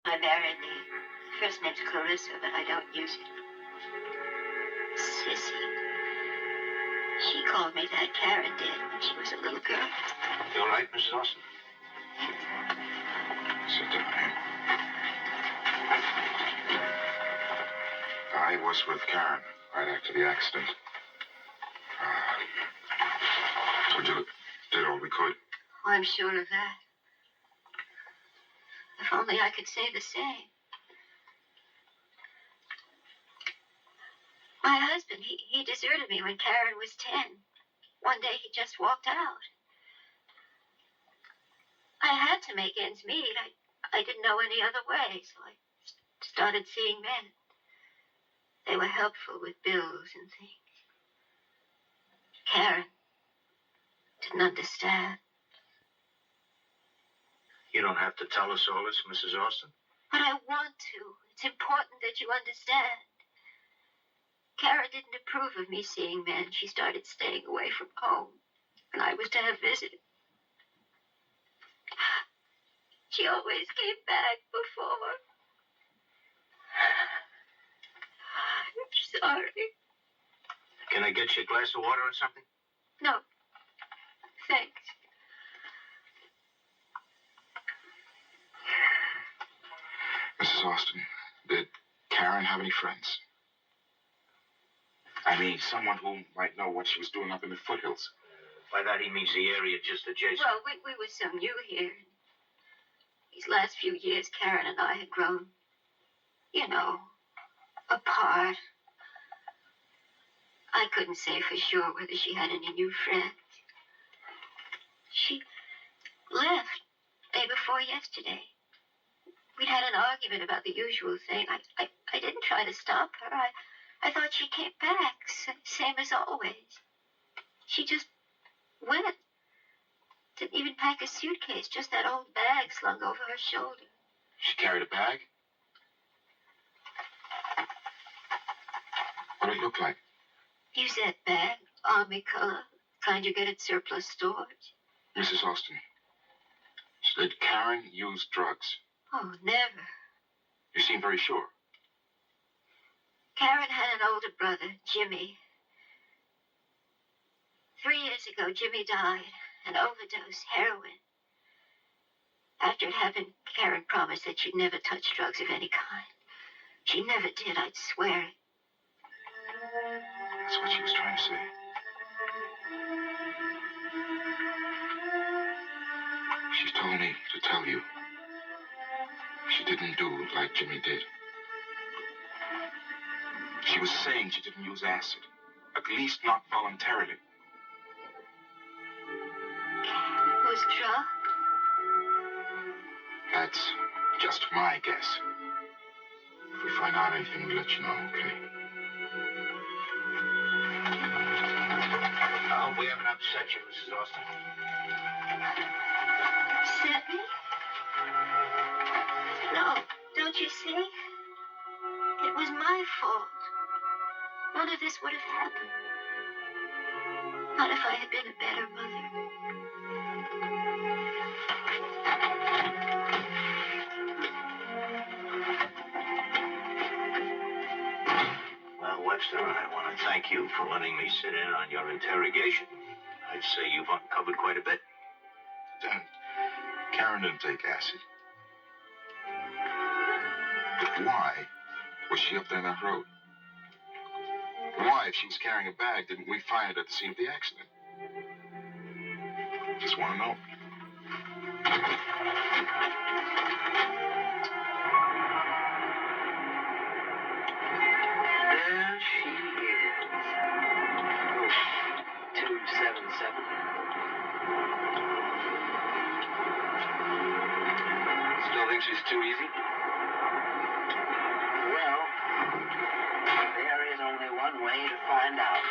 I married the first name's Clarissa, but I don't use it. Sissy. She called me that, Karen did, when she was a little girl. You all right, Mrs. Austin? Sit down here. I was with Karen right after the accident. We did all we could. Oh, I'm sure of that. If only I could say the same. My husband, he deserted me when Karen was 10. One day he just walked out. I had to make ends meet. I didn't know any other way, so I started seeing men. They were helpful with bills and things. Karen didn't understand. You don't have to tell us all this, Mrs. Austin. But I want to. It's important that you understand. Karen didn't approve of me seeing men. She started staying away from home, and I was to have visitors. She always came back before. I'm sorry. Can I get you a glass of water or something? No, thanks. Mrs. Austin, did Karen have any friends? I mean, someone who might know what she was doing up in the foothills. By that he means the area just adjacent. Well, we were so new here. These last few years, Karen and I had grown, apart. I couldn't say for sure whether she had any new friends. She left day before yesterday. We'd had an argument about the usual thing. I didn't try to stop her. I thought she came back, same as always. She just went. Didn't even pack a suitcase, just that old bag slung over her shoulder. She carried a bag? What did it look like? Use that bag, army color, kind you get at surplus stores. Mrs. Austin, did Karen use drugs? Oh, never. You seem very sure. Karen had an older brother, Jimmy. 3 years ago, Jimmy died. An overdose, heroin. After it happened, Karen promised that she'd never touch drugs of any kind. She never did, I'd swear it. That's what she was trying to say. She's told me to tell you. She didn't do like Jimmy did. She was saying she didn't use acid. At least not voluntarily. Was drunk? That's just my guess. If we find out anything, we'll let you know, okay? I hope we haven't upset you, Mrs. Austin. Upset me? No, don't you see? It was my fault. None of this would have happened. Not if I had been a better mother. Well, Webster, I want to thank you for letting me sit in on your interrogation. I'd say you've uncovered quite a bit. Dan, Karen didn't take acid. But why was she up there in that road? Why, if she was carrying a bag, didn't we find it at the scene of the accident? Just want to know. There she is. 277. Still think she's too easy? Well, there is only one way to find out.